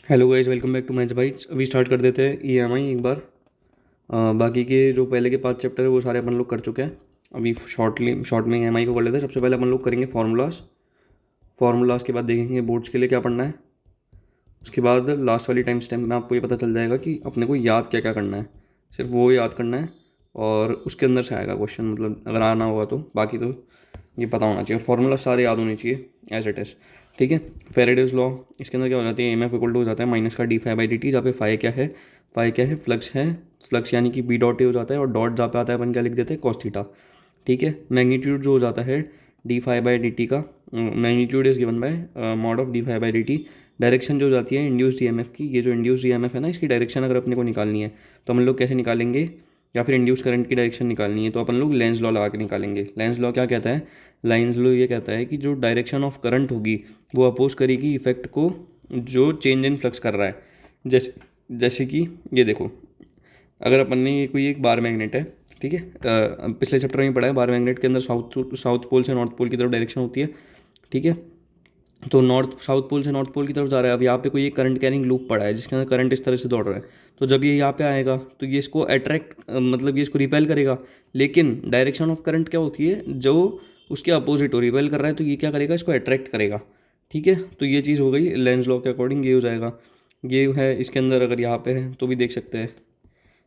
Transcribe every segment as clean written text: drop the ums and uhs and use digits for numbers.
Hello guys, welcome back to Match Bytes. अभी start कर देते हैं ईएमआई एक बार। बाकी के जो पहले के 5 चैप्टर है वो सारे अपन लोग कर चुके हैं। अभी शॉर्ट में ईएमआई को कर लेते हैं। सबसे पहले अपन लोग करेंगे फार्मूलाज के बाद देखेंगे बोर्ड्स के लिए क्या पढ़ना है। उसके बाद लास्ट वाली टाइम स्टैम्प में आपको ये पता चल जाएगा कि अपने को याद क्या क्या करना है। सिर्फ वो याद करना है और उसके अंदर से आएगा क्वेश्चन, मतलब अगर आना होगा तो। बाकी तो ये पता होना चाहिए, फार्मूला सारे याद होने चाहिए एज इट इज़। ठीक है। फेरेडेज लॉ, इसके अंदर क्या हो जाती है, एम एफ इक्वल टू हो जाता है माइनस का D phi by D T, जहाँ पे फाई क्या है, फ्लक्स है। फ्लक्स यानी कि बी डॉट ए हो जाता है, और डॉट जहाँ पे आता है अपन क्या लिख देते हैं, कॉस थीटा। ठीक है। मैग्नीट्यूड जो हो जाता है D phi by D T का, magnitude is given by mod of D phi by D T. Direction जो हो जाती है इंड्यूस्ड ईएमएफ की, ये जो इंड्यूस्ड ईएमएफ है ना, इसकी डायरेक्शन अगर अपने को निकालनी है तो हम लोग कैसे निकालेंगे, या फिर इंड्यूस करंट की डायरेक्शन निकालनी है तो अपन लोग लेंस लॉ लगा के निकालेंगे। लेंस लॉ क्या कहता है, लेंस लॉ ये कहता है कि जो डायरेक्शन ऑफ करंट होगी वो अपोज करेगी इफेक्ट को जो चेंज इन फ्लक्स कर रहा है। जैसे जैसे कि ये देखो, अगर अपन ने ये कोई एक बार मैग्नेट है, ठीक है, पिछले चैप्टर में पढ़ा है, बार मैग्नेट के अंदर साउथ पोल से नॉर्थ पोल की तरफ डायरेक्शन होती है। ठीक है। तो नॉर्थ साउथ पोल से नॉर्थ पोल की तरफ जा रहा है। अब यहाँ पे कोई एक करंट कैरिंग लूप पड़ा है जिसके अंदर करंट इस तरह से दौड़ रहा है। तो जब ये यहाँ पे आएगा तो ये इसको अट्रैक्ट, मतलब ये इसको रिपेल करेगा। लेकिन डायरेक्शन ऑफ करंट क्या होती है, जो उसके अपोजिट हो, रिपेल कर रहा है तो ये क्या करेगा, इसको अट्रैक्ट करेगा। ठीक है। तो ये चीज़ हो गई लेंस लॉ के अकॉर्डिंग, ये हो जाएगा। ये है इसके अंदर, अगर यहाँ पे है तो भी देख सकते हैं,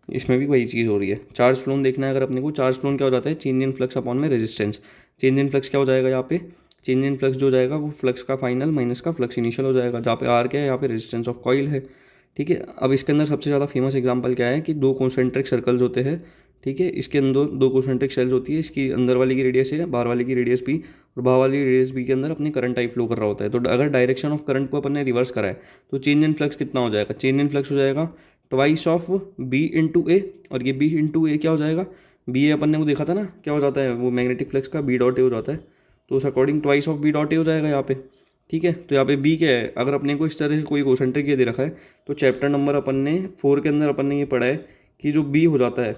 इसमें भी वही चीज़ हो रही है। चार्ज फ्लोन देखना है अगर अपने को, चार्ज फ्लोन क्या हो जाता है, चेंज इन फ्लक्स अपॉन में रेजिस्टेंस। चेंज इन फ्लक्स क्या हो जाएगा यहाँ पे, चेंज इन फ्लक्स जो हो जाएगा वो फ्लक्स का फाइनल माइनस का फ्लक्स इनिशियल हो जाएगा, जहाँ पे आर क्या है, यहाँ पे रेजिस्टेंस ऑफ कॉइल है। ठीक है। अब इसके अंदर सबसे ज़्यादा फेमस एग्जांपल क्या है कि दो कॉन्सेंट्रिक सर्कल्स होते हैं। ठीक है। इसके अंदर दो कॉन्सेंट्रिक शेल्स होती है, इसकी अंदर वाली की रेडियस है, बाहर वाली की रेडियस बी, और बाहर वाली रेडियस बी के अंदर अपने करंट टाइप फ्लो कर रहा होता है। तो अगर डायरेक्शन ऑफ करंट को अपन ने रिवर्स करा है तो चेंज इन फ्लक्स कितना हो जाएगा, चेंज इन फ्लक्स हो जाएगा ट्वाइस ऑफ बी इंटू ए। और ये बी इंटू ए क्या हो जाएगा, बी ए अपन ने वो देखा था ना क्या हो जाता है, वो मैग्नेटिक फ्लक्स का बी डॉट ए हो जाता है। तो उस according twice of B dot A हो जाएगा यहाँ पे। ठीक है। तो यहाँ पे बी क्या है, अगर अपने को इस तरह से कोई कॉन्सेंट्रिक ये दे रखा है तो चैप्टर नंबर अपन ने 4 के अंदर अपन ने ये पढ़ा है कि जो बी हो जाता है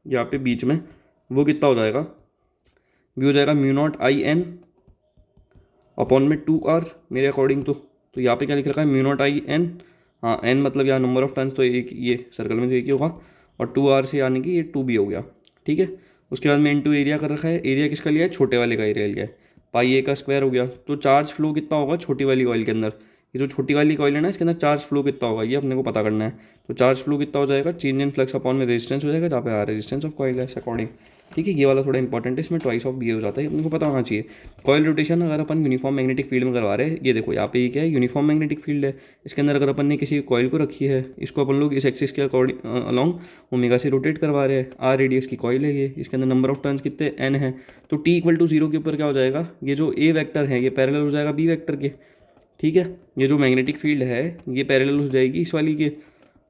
यहाँ पे बीच में, वो कितना हो जाएगा, बी हो जाएगा mu not I N upon में 2 आर मेरे अकॉर्डिंग। तो यहाँ पे क्या लिख रखा है, म्यू नॉट आई एन। हाँ, एन मतलब यहाँ नंबर ऑफ टर्न्स तो एक, ये सर्कल में तो एक ही होगा, और 2 आर से यानी कि ये 2 बी हो गया। ठीक है। उसके बाद में इनटू एरिया कर रखा है, एरिया किसका लिया है, छोटे वाले का एरिया लिया है, पाई ए का स्क्वायर हो गया। तो चार्ज फ्लो कितना होगा छोटी वाली कॉइल के अंदर, ये जो छोटी वाली कॉइल है ना इसके अंदर चार्ज फ्लो कितना होगा ये अपने को पता करना है। तो चार्ज फ्लो कितना हो जाएगा, चेंज इन फ्लक्स अपॉन में रेजिस्टेंस हो जाएगा, जहाँ पे रेजिस्टेंस ऑफ कॉइल है इस अकॉर्डिंग। ठीक है। ये वाला थोड़ा इंपॉर्टेंट है, इसमें ट्वाइस ऑफ बी हो जाता है, अपने को पता होना चाहिए। कॉइल रोटेशन अगर अपन यूनिफॉर्म मैग्नेटिक फील्ड में करवा रहे हैं, ये देखो यहाँ पे ये क्या है, यूनिफॉर्म मैग्नेटिक फील्ड है। इसके अंदर अगर अपन ने किसी कॉइल को रखी है, इसको अपन लोग इस एक्सिस के अकॉर्डिंग अलॉन्ग ओमेगा से रोटेट करवा रहे हैं, आर रेडियस की कॉइल है ये, इसके अंदर नंबर ऑफ टर्न्स कितने एन है। तो टी इक्वल टू 0 के ऊपर क्या हो जाएगा, ये जो ए वेक्टर है ये पैरेलल हो जाएगा बी वेक्टर के। ठीक है। ये जो मैग्नेटिक फील्ड है ये पैरेलल हो जाएगी इस वाली के।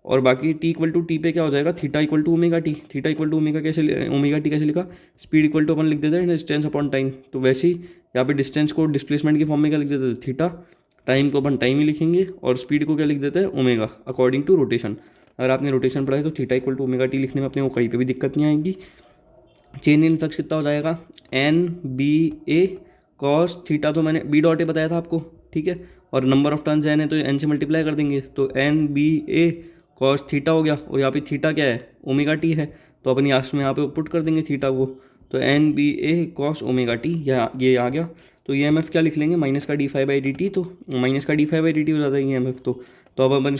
और बाकी टी इक्वल टू टी पे क्या हो जाएगा, theta equal to omega T. Theta equal to omega कैसे, ओमेगा टी कैसे लिखा, स्पीड इक्वल टू अपन लिख देते हैं डिस्टेंस अपॉन टाइम। तो वैसे ही यहाँ पे डिस्टेंस को डिस्प्लेसमेंट के फॉर्म में क्या लिख देते हैं, थीटा। टाइम को अपन टाइम ही लिखेंगे, और स्पीड को क्या लिख देते हैं, ओमेगा, अकॉर्डिंग टू रोटेशन। अगर आपने रोटेशन पढ़ा है तो theta equal to omega T लिखने में अपने को कहीं पर भी दिक्कत नहीं आएगी। चेन इन फ्लक्स कितना हो जाएगा, एन बी ए कॉस थीटा, तो मैंने बी डॉट ए बताया था आपको। ठीक है। और नंबर ऑफ टर्न्स एन है तो एन से मल्टीप्लाई कर देंगे, तो एन बी ए कॉस थीटा हो गया। और यहाँ पे थीटा क्या है, ओमेगा टी है, तो अपन यहाँ पे पुट कर देंगे थीटा को। तो एन बी ए कॉस ओमेगा टी, ये आ गया। तो ई एम एफ क्या लिख लेंगे, माइनस का D phi by D T. तो माइनस का D phi by D T हो जाता है ई एम एफ। तो अब अपन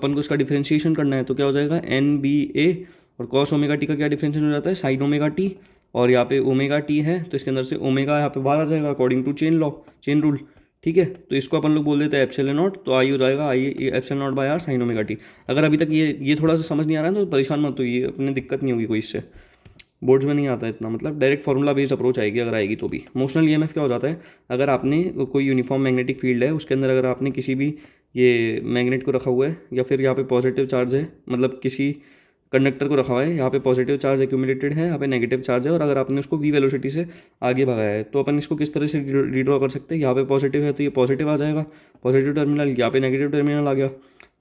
को इसका डिफ्रेंशिएशन करना है, तो क्या हो जाएगा, एन बी ए और कॉस ओमेगा टी का क्या डिफरेंशिएशन हो जाता है, साइन ओमेगा टी। और यहाँ पे ओमेगा टी है तो इसके अंदर से ओमेगा यहाँ पे बाहर आ जाएगा according to chain law, chain rule. ठीक है। तो इसको अपन लोग बोल देते हैं एप्सिलॉन नॉट, तो आई हो जाएगा I epsilon not by R sine omega T. अगर अभी तक ये थोड़ा सा समझ नहीं आ रहा है तो परेशान मत, तो ये अपने दिक्कत नहीं होगी कोई इससे, बोर्ड्स में नहीं आता इतना, मतलब डायरेक्ट फार्मूला बेस्ड अप्रोच आएगी अगर आएगी तो भी। मोशनल ईएमएफ क्या हो जाता है, अगर आपने कोई यूनिफॉर्म मैग्नेटिक फील्ड है उसके अंदर अगर आपने किसी भी ये मैग्नेट को रखा हुआ है, या फिर यहाँ पे पॉजिटिव चार्ज है, मतलब किसी कंडक्टर को रखा हुआ है, यहाँ पे पॉजिटिव चार्ज एक्यूमुलेटेड है, यहाँ पे नेगेटिव चार्ज है, और अगर आपने उसको वी वेलोसिटी से आगे भगाया है तो अपन इसको किस तरह से रीड्रॉ कर सकते हैं, यहाँ पे पॉजिटिव है तो ये पॉजिटिव आ जाएगा, पॉजिटिव टर्मिनल, यहाँ पे नेगेटिव टर्मिनल आ गया।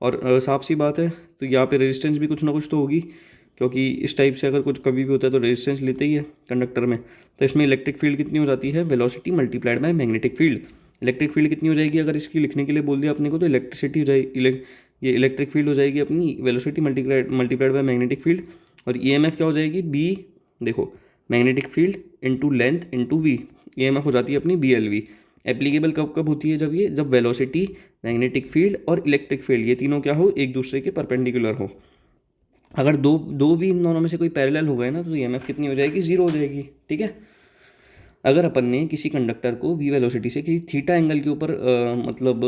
और साफ सी बात है, तो यहाँ पे रेजिस्टेंस भी कुछ ना कुछ तो होगी, क्योंकि इस टाइप से अगर कुछ कभी भी होता है तो रेजिस्टेंस लेते ही है कंडक्टर में। तो इसमें इलेक्ट्रिक फील्ड कितनी हो जाती है, velocity multiplied by magnetic field. Electric field कितनी हो जाएगी, अगर इसकी लिखने के लिए बोल दिया अपने को, तो इलेक्ट्रिसिटी हो जाएगी, ये इलेक्ट्रिक फील्ड हो जाएगी अपनी velocity multiplied by magnetic field. और ईएमएफ क्या हो जाएगी, बी, देखो magnetic field into length into V, EMF हो जाती है अपनी BLV। एप्लीकेबल कब कब होती है, जब वेलोसिटी, मैग्नेटिक फील्ड और इलेक्ट्रिक फील्ड ये तीनों क्या हो, एक दूसरे के परपेंडिकुलर हो। अगर दो दो भी इन दोनों में से कोई पैरेलल हो गए ना, तो ईएमएफ कितनी हो जाएगी, 0 हो जाएगी। ठीक है, अगर अपन ने किसी कंडक्टर को v वेलोसिटी से किसी थीटा एंगल के ऊपर मतलब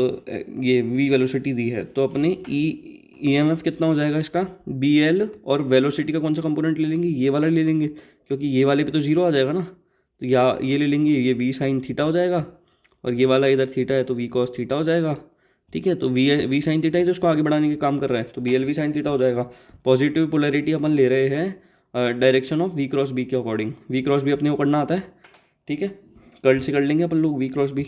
ये v वेलोसिटी दी है, तो अपने ईएमएफ कितना हो जाएगा इसका, BL, और वेलोसिटी का कौन सा कंपोनेंट ले लेंगे, ये वाला ले लेंगे, क्योंकि ये वाले पे तो 0 आ जाएगा ना, तो या ये ले लेंगे, ये v साइन थीटा हो जाएगा, और ये वाला इधर थीटा है तो v कॉस थीटा हो जाएगा। ठीक है, तो v साइन थीटा ही तो इसको आगे बढ़ाने के काम कर रहा है, तो BL v साइन थीटा हो जाएगा। पॉजिटिव पोलैरिटी अपन ले रहे हैं direction of v cross b के अकॉर्डिंग, v क्रॉस b अपने को करना आता है। ठीक है, कर्ल से कर लेंगे अपन लोग v क्रॉस b,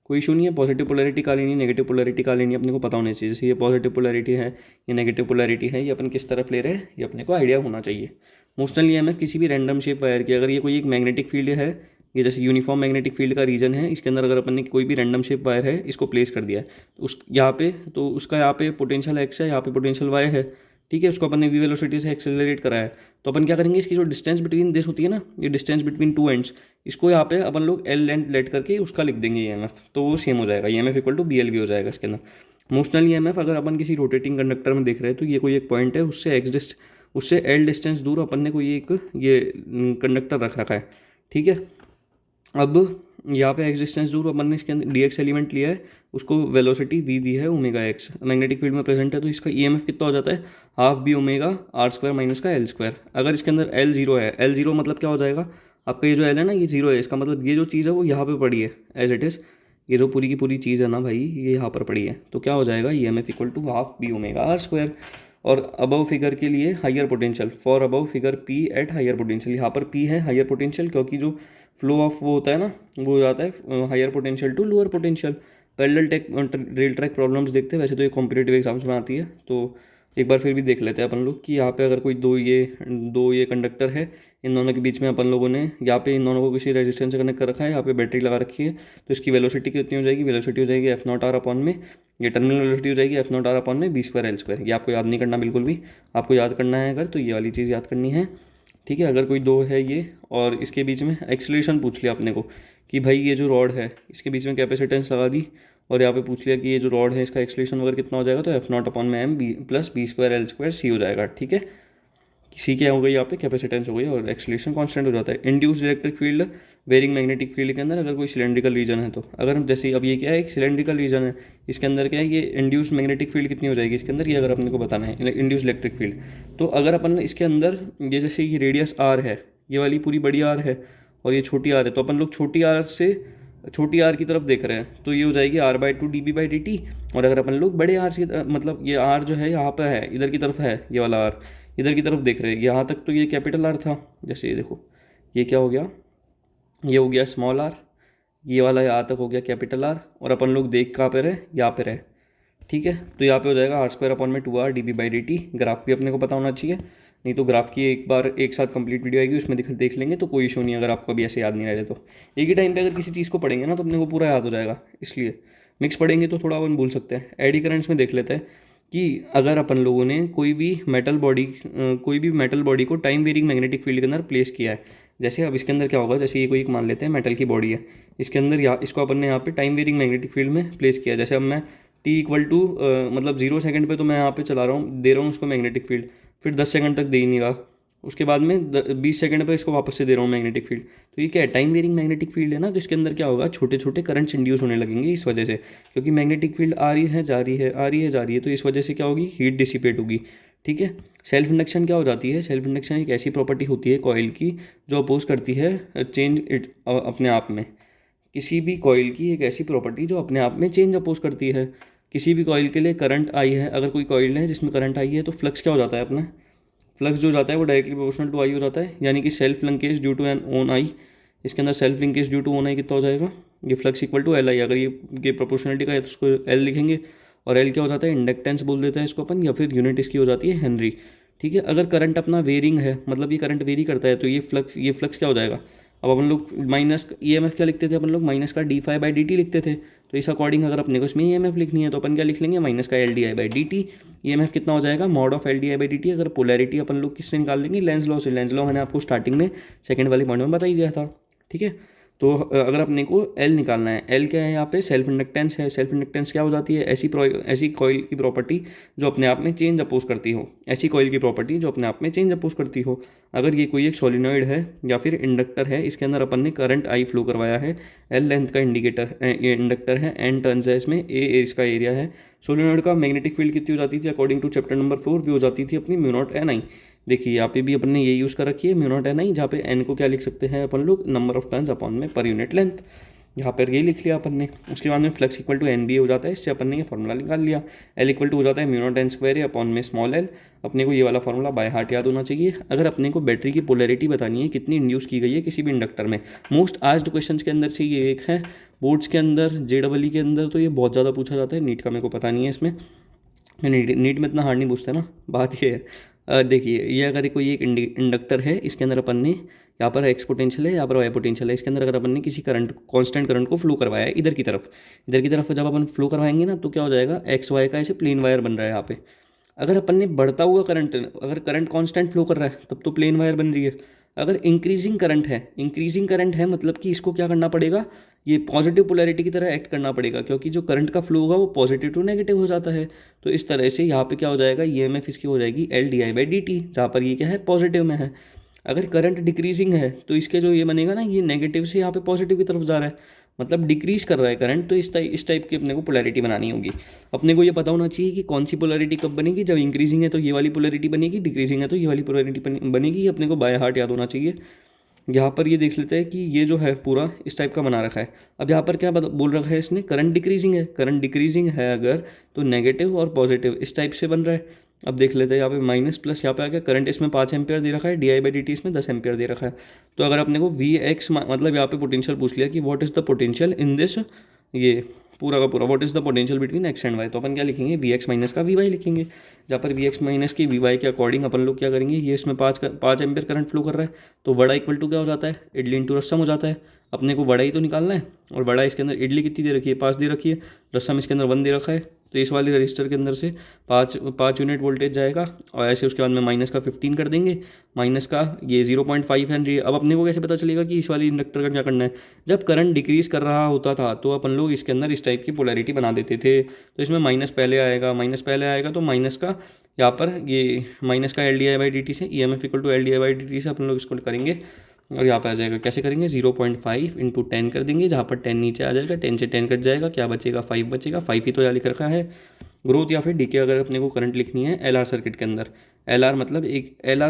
कोई इशू नहीं है। पॉजिटिव पोलैरिटी का लेनी, नेगेटिव पोलैरिटी का लेनी, अपने को पता होना चाहिए। जैसे ये पॉजिटिव पोलैरिटी है, ये नेगेटिव पोलैरिटी है, ये अपन किस तरफ ले रहे हैं ये अपने को आइडिया होना चाहिए। मोशनल ईएमएफ किसी भी रैंडम शेप वायर की, अगर ये कोई एक मैग्नेटिक फील्ड है, ये जैसे यूनिफॉर्म मैग्नेटिक फील्ड का रीजन है, इसके अंदर अगर अपन ने कोई भी रैंडम शेप वायर है इसको प्लेस कर दिया है, तो उस यहाँ पे, तो उसका यहाँ पे पोटेंशियल x है, यहाँ पे पोटेंशियल y है। ठीक है, उसको अपन ने v वेलोसिटी से एक्सेलरेट करा है, तो अपन क्या करेंगे, इसकी जो डिस्टेंस बिटवीन दिस होती है ना, ये डिस्टेंस बिटवीन टू एंड्स, इसको यहाँ पे अपन लोग L लेंथ लेट करके उसका लिख देंगे ईएमएफ, तो वो सेम हो जाएगा, ईएमएफ इक्वल टू BLV हो जाएगा इसके अंदर। मोशनल ईएमएफ अगर अपन किसी रोटेटिंग कंडक्टर में देख रहे हैं, तो ये कोई एक पॉइंट है, उससे L डिस्टेंस दूर अपन ने कोई एक ये कंडक्टर रख रखा है। ठीक है, अब यहाँ पे x डिस्टेंस दूर अपन ने इसके अंदर dx एलिमेंट लिया है, उसको वेलोसिटी v दी है ओमेगा x, मैग्नेटिक फील्ड में प्रेजेंट है, तो इसका ईएमएफ कितना हो जाता है, half B omega r square minus का L स्क्वायर। अगर इसके अंदर L 0 है, L 0 मतलब क्या हो जाएगा, आपका ये जो L है ना, ये 0 है, इसका मतलब ये जो चीज़ है वो यहाँ पे पड़ी है एज इट इज़, ये जो पूरी की पूरी चीज़ है ना भाई, ये यहाँ पर पड़ी है, तो क्या हो जाएगा, EMF equal to half B omega r square. और अबव फिगर के लिए higher potential, for above figure P at higher potential, यहाँ पर P है हायर पोटेंशियल, क्योंकि जो फ्लो ऑफ वो होता है ना, वो हो जाता है higher potential to lower potential. Parallel rail track problems देखते हैं, वैसे तो ये कॉम्पिटेटिव एग्जाम्स में आती है, तो एक बार फिर भी देख लेते हैं अपन लोग कि यहाँ पे अगर कोई दो ये कंडक्टर है, इन दोनों के बीच में अपन लोगों ने यहाँ पे इन दोनों को किसी रेजिस्टेंस से कनेक्ट कर रखा है, यहाँ पे बैटरी लगा रखी है, तो इसकी वेलोसिटी कितनी हो जाएगी, वेलोसिटी हो जाएगी एफ नॉट आर अपॉन में, ये टर्मिनल वेलोसिटी हो जाएगी एफ नॉट आर अपॉन में बी स्क्वायर L स्क्वायर। ये आपको याद नहीं करना बिल्कुल भी, आपको याद करना है अगर तो ये वाली चीज़ याद करनी है। ठीक है, अगर कोई दो है ये और इसके बीच में एक्सीलरेशन पूछ लिया अपने को कि भाई ये जो रॉड है इसके बीच में कैपेसिटेंस लगा दी, और यहाँ पे पूछ लिया कि ये जो रॉड है इसका एक्सीलरेशन वगैरह कितना हो जाएगा, तो एफ नॉट अपॉन में M B plus B square L square C हो जाएगा। ठीक है, सी क्या हो गई यहाँ पे, कैपेसिटेंस हो गई, और एक्सीलरेशन कांस्टेंट हो जाता है। Induced electric field varying magnetic field के अंदर अगर कोई सिलेंड्रिकल रीजन है, तो अगर हम जैसे अब ये क्या है, एक सिलेंड्रिकल रीजन है, इसके अंदर क्या है, ये इंड्यूस्ड मैग्नेटिक फील्ड कितनी हो जाएगी इसके अंदर, ये अगर अपने को बताना है इंड्यूस्ड इलेक्ट्रिक फील्ड, तो अगर अपन इसके अंदर ये जैसे ये रेडियस आर है, ये वाली पूरी बड़ी आर है और ये छोटी आर है, तो अपन लोग छोटी आर से छोटी आर की तरफ देख रहे हैं, तो ये हो जाएगी R/2 dB/dt। और अगर अपन लोग बड़े आर से मतलब ये आर जो है यहाँ पे है, इधर की तरफ है, ये वाला आर इधर की तरफ देख रहे हैं, यहाँ तक तो ये कैपिटल आर था, जैसे ये देखो ये क्या हो गया, ये हो गया स्मॉल आर, ये वाला यहाँ तक हो गया कैपिटल आर, और अपन लोग देख कहाँ पे रहे, यहाँ पे रहे। ठीक है, तो यहाँ पे हो जाएगा R² अपॉन में 2R dB/dt। ग्राफ भी अपने को पता होना चाहिए, नहीं तो ग्राफ की एक साथ कंप्लीट वीडियो आएगी, उसमें देख लेंगे, तो कोई इशू नहीं। अगर आपको अभी ऐसे याद नहीं रहे तो एक ही टाइम पे अगर किसी चीज़ को पढ़ेंगे ना, तो अपने को पूरा याद हो जाएगा, इसलिए मिक्स पढ़ेंगे तो थोड़ा अपन भूल सकते हैं। एडी करंट्स में देख लेते हैं कि अगर अपन लोगों ने कोई भी मेटल बॉडी को टाइम वेरिंग मैग्नेटिक फील्ड के अंदर प्लेस किया है, जैसे अब इसके अंदर क्या होगा, जैसे ये कोई एक मान लेते हैं मेटल की बॉडी है, इसके अंदर इसको अपन ने यहाँ पे टाइम वेरिंग मैग्नेटिक फील्ड में प्लेस किया। जैसे अब मैं t इक्वल टू मतलब 0 सेकंड पे तो मैं यहाँ पे चला रहा हूँ, दे रहा हूँ उसको मैग्नेटिक फील्ड, फिर 10 सेकंड तक दे ही नहीं रहा, उसके बाद में 20 सेकंड पे इसको वापस से दे रहा हूँ मैग्नेटिक फील्ड, तो ये क्या है, टाइम वेरिंग मैग्नेटिक फील्ड है ना, तो इसके अंदर क्या होगा, छोटे छोटे करंट्स इंड्यूस होने लगेंगे इस वजह से, क्योंकि मैग्नेटिक फील्ड आ रही है जा रही है, आ रही है जा रही है, तो इस वजह से क्या होगी, हीट डिसिपेट होगी। ठीक है, सेल्फ इंडक्शन क्या हो जाती है, सेल्फ इंडक्शन एक ऐसी प्रॉपर्टी होती है कॉइल की जो अपोज करती है चेंज इट अपने आप में, किसी भी कॉइल की एक ऐसी प्रॉपर्टी जो अपने आप में चेंज अपोज करती है। किसी भी कॉइल के लिए करंट आई है, अगर कोई कॉइल है जिसमें करंट आई है, तो फ्लक्स क्या हो जाता है अपना, फ्लक्स जो जाता है वो डायरेक्टली प्रोपोर्शनल टू आई हो जाता है, यानी कि self linkage due to an own I, इसके अंदर self linkage due to own I कितना हो जाएगा, ये flux equal to L I. अगर ये प्रोपोर्शनलिटी का है तो उसको एल लिखेंगे, और एल क्या हो जाता है, इंडक्टेंस बोल देता है इसको अपन, या फिर यूनिट इसकी हो जाती है हेनरी। ठीक है, अगर करंट अपना वेरिंग है, मतलब ये करंट वेरी करता है, तो ये फ्लक्स क्या हो जाएगा, अब अपन लोग माइनस EMF क्या लिखते थे अपन लोग, माइनस का d∅/dt लिखते थे। तो इस अकॉर्डिंग अगर अपने को इसमें EMF लिखनी है तो अपन क्या लिख लेंगे, माइनस का LDI/dt। EMF कितना हो जाएगा, मॉड ऑफ LDI/dt। अगर पोलैरिटी अपन लोग किससे निकाल देंगे, लेंस लॉ से। लेंस लॉ मैंने आपको स्टार्टिंग में सेकंड वाले पॉइंट में बता ही दिया था, ठीक है। तो अगर अपने को L निकालना है, L क्या है यहाँ पे, सेल्फ इंडक्टेंस है। सेल्फ इंडक्टेंस क्या हो जाती है, ऐसी कॉइल की प्रॉपर्टी जो अपने आप में चेंज अपोज करती हो, ऐसी कॉइल की प्रॉपर्टी जो अपने आप में चेंज अपोज करती हो। अगर ये कोई एक सोलिनॉइड है या फिर इंडक्टर है, इसके अंदर अपन ने करंट I फ्लो करवाया है, L लेंथ का इंडक्टर है, N टर्न्स है इसमें, A इसका एरिया है। सोलिनॉइड का मैग्नेटिक फील्ड कितनी हो जाती थी अकॉर्डिंग टू चैप्टर नंबर 4, भी हो जाती थी अपनी μ0Ni। देखिए यहाँ पे भी अपन ने ये यूज़ कर रखी है μ0Ni, जहाँ पे N को क्या लिख सकते हैं अपन लोग, नंबर ऑफ टर्न्स अपॉन में पर यूनिट लेंथ। यहाँ पर ये लिख लिया अपन ने। उसके बाद में फ्लक्स इक्वल टू NBA हो जाता है, इससे अपन ने ये फॉर्मूला निकाल लिया। L इक्वल टू हो जाता है μ0N² अपॉन में स्मॉल l। अपने को ये वाला फॉर्मूला बाय हार्ट याद होना चाहिए। अगर अपने को बैटरी की पोलैरिटी बतानी है, कितनी इंड्यूस की गई है किसी भी इंडक्टर में, मोस्ट आस्क्ड क्वेश्चन के अंदर से ये एक है। बोर्ड्स के अंदर, JEE के अंदर तो ये बहुत ज़्यादा पूछा जाता है। नीट का मेरे को पता नहीं है इसमें, नीट में इतना हार्ड नहीं पूछते ना। बात ये है, देखिए ये अगर कोई एक इंडक्टर है, इसके अंदर अपन ने यहाँ पर एक्स पोटेंशियल है, यहाँ पर वाई पोटेंशियल है। इसके अंदर अगर अपन ने किसी करंट, कांस्टेंट करंट को फ्लो करवाया है इधर की तरफ जब अपन फ्लो करवाएंगे ना, तो क्या हो जाएगा, एक्स वाई का ऐसे प्लेन वायर बन रहा है यहाँ पे। अगर अपन ने बढ़ता हुआ करंट, अगर करंट कांस्टेंट फ्लो कर रहा है तब तो प्लेन वायर बन रही है। अगर इंक्रीजिंग करंट है मतलब कि इसको क्या करना पड़ेगा, ये पॉजिटिव पोलैरिटी की तरह एक्ट करना पड़ेगा, क्योंकि जो करंट का फ्लो होगा वो पॉजिटिव टू नेगेटिव हो जाता है। तो इस तरह से यहाँ पे क्या हो जाएगा, EMF इसकी हो जाएगी LDI/dt, जहाँ पर ये क्या है, पॉजिटिव में है। अगर करंट डिक्रीजिंग है तो इसके जो ये बनेगा ना, ये नेगेटिव से यहाँ पे पॉजिटिव की तरफ जा रहा है, मतलब डिक्रीज कर रहा है करंट। तो इस टाइप की अपने को पोलैरिटी बनानी होगी। अपने को ये पता होना चाहिए कि कौन सी पोलैरिटी कब बनेगी, जब इंक्रीजिंग है तो ये वाली पोलैरिटी बनेगी, डिक्रीजिंग है तो ये वाली पोलैरिटी बनेगी। अपने को बाय हार्ट याद होना चाहिए। यहाँ पर ये देख लेते हैं कि ये जो है पूरा इस टाइप का बना रखा है। अब यहाँ पर क्या बोल रखा है इसने, करंट डिक्रीजिंग है अगर, तो नेगेटिव और पॉजिटिव इस टाइप से बन रहा है। अब देख लेते हैं यहाँ पे माइनस प्लस, यहाँ पे आ गया करंट, इसमें 5 एम्पियर दे रखा है, DI/dt इसमें 10 एम्पियर दे रखा है। तो अगर अपने को Vx मतलब यहाँ पे पोटेंशियल पूछ लिया कि what is the potential in this, ये पूरा का पूरा what is the potential between X and Y, तो अपन क्या लिखेंगे, Vx माइनस का Vy लिखेंगे। जहाँ पर Vx माइनस की Vy के अकॉर्डिंग अपन लोग क्या करेंगे, ये इसमें 5 एम्पियर करंट फ्लो कर रहा है, तो वड़ा इक्वल टू क्या हो जाता है, इडली इंटू रस्सम हो जाता है। अपने को वड़ा ही तो निकालना है, और वड़ा इसके अंदर इडली कितनी दे रखी है, 5 दे रखी है, रस्सम इसके अंदर 1 दे रखा है। तो इस वाले रजिस्टर के अंदर से 5 यूनिट वोल्टेज जाएगा, और ऐसे उसके बाद में माइनस का 15 कर देंगे, माइनस का ये 0.5 हेनरी। अब अपने को कैसे पता चलेगा कि इस वाली इंडक्टर का क्या करना है, जब करंट डिक्रीज कर रहा होता था तो अपन लोग इसके अंदर इस टाइप की पोलैरिटी बना देते थे। तो इसमें माइनस पहले आएगा, तो माइनस का यहाँ पर ये माइनस का LDI/dt से EMF इक्वल टू LDI/dt से अपन लोग इसको करेंगे, और यहाँ पे आ जाएगा, कैसे करेंगे, 0.5 इंटू 10 कर देंगे, जहाँ पर 10 नीचे आ जाएगा, 10 से 10 कट जाएगा, क्या बचेगा, 5 बचेगा। 5 ही तो यहाँ लिख रखा है। ग्रोथ या फिर डीके अगर अपने को करंट लिखनी है LR सर्किट के अंदर, LR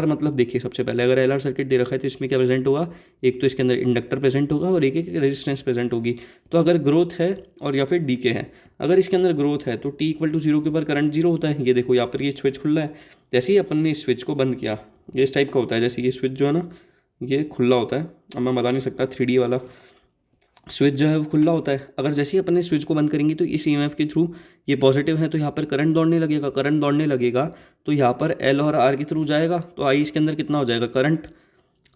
मतलब देखिए, सबसे पहले अगर LR सर्किट दे रखा है तो इसमें क्या प्रेजेंट होगा, एक तो इसके अंदर इंडक्टर प्रेजेंट होगा और एक रेजिस्टेंस प्रेजेंट होगी। तो अगर ग्रोथ है और या फिर डीके है, अगर इसके अंदर ग्रोथ है तो T इक्वल टू 0 के ऊपर करंट 0 होता है। ये देखो यहाँ पर ये स्विच खुला है, जैसे ही अपन ने इस स्विच को बंद किया, ये इस टाइप का होता है, जैसे ये स्विच जो है ना ये खुला होता है। अब मैं बता नहीं सकता, 3D वाला स्विच जो है वो खुला होता है। अगर जैसे ही अपन ने स्विच को बंद करेंगे तो इस EMF के थ्रू ये पॉजिटिव है, तो यहाँ पर करंट दौड़ने लगेगा, तो यहाँ पर L और R के थ्रू जाएगा। तो I इसके अंदर कितना हो जाएगा, करंट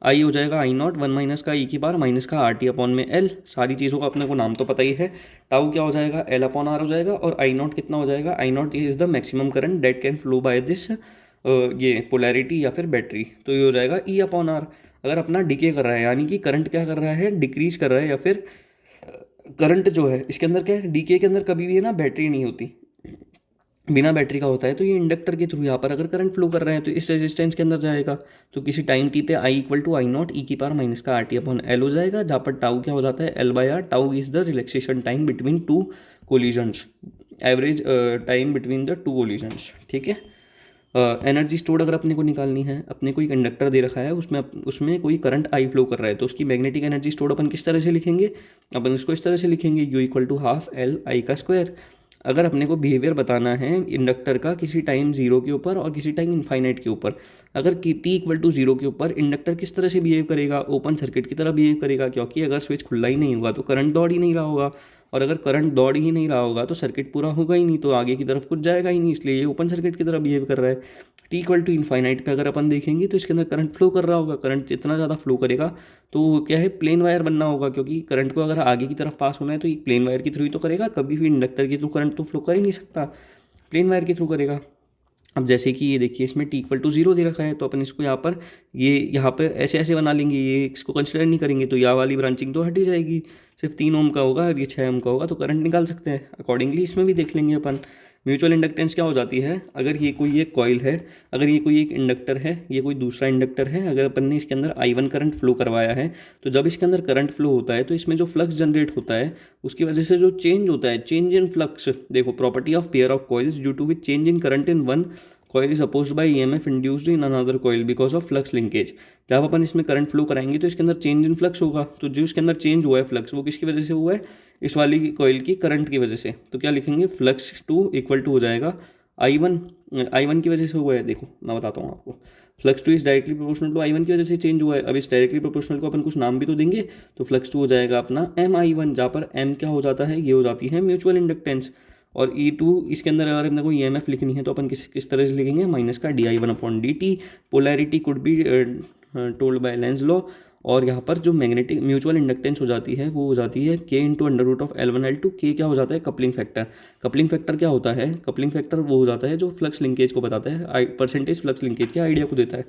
I हो जाएगा I0 1 माइनस का E की पावर माइनस का RT अपॉन में L। सारी चीज़ों का अपने को नाम तो पता ही है। टाउ क्या हो जाएगा, L अपॉन R हो जाएगा, और I0 कितना हो जाएगा, I0 is the maximum current that can flow by this ये पोलैरिटी या फिर बैटरी, तो ये हो जाएगा E अपॉन R। अगर अपना डिके कर रहा है, यानी कि करंट क्या कर रहा है, डिक्रीज कर रहा है, या फिर करंट जो है इसके अंदर क्या है, डीके के अंदर कभी भी है ना बैटरी नहीं होती, बिना बैटरी का होता है। तो ये इंडक्टर के थ्रू यहाँ पर अगर करंट फ्लो कर रहा है तो इस रेजिस्टेंस के अंदर जाएगा, तो किसी टाइम टी पे I equal to I0 E की पावर माइनस का RT अपॉन L हो जाएगा, जहाँ पर टाउ क्या हो जाता है, L/R। Tau is the relaxation time between two collisions, average time between the two collisions, ठीक है। एनर्जी स्टोर्ड अगर अपने को निकालनी है, अपने को एक इंडक्टर दे रखा है, उसमें कोई करंट I फ्लो कर रहा है, तो उसकी मैग्नेटिक एनर्जी स्टोर्ड अपन किस तरह से लिखेंगे, अपन इसको इस तरह से लिखेंगे, U equal to half L/I का स्क्वायर। अगर अपने को बिहेवियर बताना है इंडक्टर का किसी टाइम 0 के ऊपर और किसी टाइम इनफाइनाइट के ऊपर, अगर T इक्वल टू 0 के ऊपर इंडक्टर किस तरह से बिहेव करेगा, ओपन सर्किट की तरह बिहेव करेगा, क्योंकि अगर स्विच खुला ही नहीं होगा तो करंट दौड़ ही नहीं रहा होगा, और अगर करंट दौड़ ही नहीं रहा होगा तो सर्किट पूरा होगा ही नहीं, तो आगे की तरफ कुछ जाएगा ही नहीं, इसलिए ये ओपन सर्किट की तरह बिहेव कर रहा है। टी इक्वल टू इनफाइनाइट पे अगर अपन देखेंगे तो इसके अंदर करंट फ्लो कर रहा होगा, करंट जितना ज़्यादा फ्लो करेगा तो क्या है, प्लेन वायर बनना होगा, क्योंकि करंट को अगर आगे की तरफ पास होना है तो ये प्लेन वायर के थ्रू ही तो करेगा, कभी भी इंडक्टर के थ्रू करंट तो फ्लो कर ही नहीं सकता, प्लेन वायर के थ्रू करेगा। अब जैसे कि ये देखिए इसमें टी इक्वल टू 0 दे रखा है, तो अपन इसको यहाँ पर ऐसे ऐसे बना लेंगे, ये इसको कंसिडर नहीं करेंगे, तो यहाँ वाली ब्रांचिंग तो हट ही जाएगी, सिर्फ 3 ओम का होगा और ये 6 ओम का होगा, तो करंट निकाल सकते हैं। अकॉर्डिंगली इसमें भी देख लेंगे अपन। म्यूचुअल इंडक्टेंस क्या हो जाती है, अगर ये कोई एक कॉइल है, अगर ये कोई एक इंडक्टर है, ये कोई दूसरा इंडक्टर है, अगर अपन ने इसके अंदर I1 करंट फ्लो करवाया है, तो जब इसके अंदर करंट फ्लो होता है तो इसमें जो फ्लक्स जनरेट होता है उसकी वजह से जो चेंज होता है, चेंज इन फ्लक्स, देखो property of pair of coils due to which change in current in one coil is opposed by EMF induced in another coil because of flux linkage. जब अपन इसमें करंट फ्लो कराएंगे तो इसके अंदर change in flux होगा, तो जो इसके अंदर चेंज हुआ है फ्लक्स वो किसकी वजह से हुआ है, इस वाली कॉइल की करंट की वजह से। तो क्या लिखेंगे, फ्लक्स टू इक्वल टू हो जाएगा I1 की वजह से हुआ है। देखो मैं बताता हूँ आपको, flux two is directly proportional to I1 की वजह से चेंज हुआ है। अब इस डायरेक्टली प्रोपोर्शनल को अपन कुछ नाम भी तो देंगे, तो फ्लक्स टू हो जाएगा अपना MI1, जहाँ पर M क्या हो जाता है, ये हो जाती है म्यूचुअल इंडक्टेंस। और E2 इसके अंदर अगर अपने को EMF लिखनी है तो अपन किस तरह से लिखेंगे, माइनस का di1/dt। Polarity could be told by Lenz law. और यहाँ पर जो मैग्नेटिक म्यूचुअल इंडक्टेंस हो जाती है वो हो जाती है K into under root of L1L2। K क्या हो जाता है, कपलिंग फैक्टर। कपलिंग फैक्टर क्या होता है, कपलिंग फैक्टर वो हो जाता है जो फ्लक्स लिंकेज को बताता है, परसेंटेज फ्लक्स लिंकेज के आइडिया को देता है।